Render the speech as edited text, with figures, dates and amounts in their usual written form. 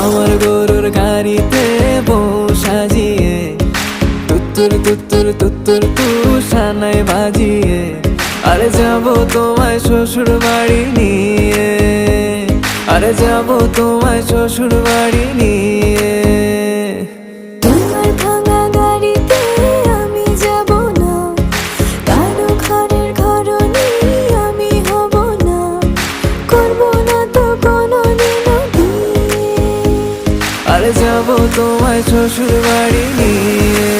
আমার গরুর গাড়িতে বউ সাজিয়ে তুত্তুর তুত্তুর তুত্তুর তুষানায় বাজিয়ে আরে যাবো তোমায় শ্বশুর বাড়ি নিয়ে, আরে যাবো তোমায় শ্বশুর বাড়ি নিয়ে। তোমার ভাঙা গাড়িতে আমি যাব না, কারো ঘরের ঘরনি আমি হব না, করব না তো কোনোদিনও বিয়ে। আরে যাবো তোমায় শ্বশুর বাড়ি নিয়ে।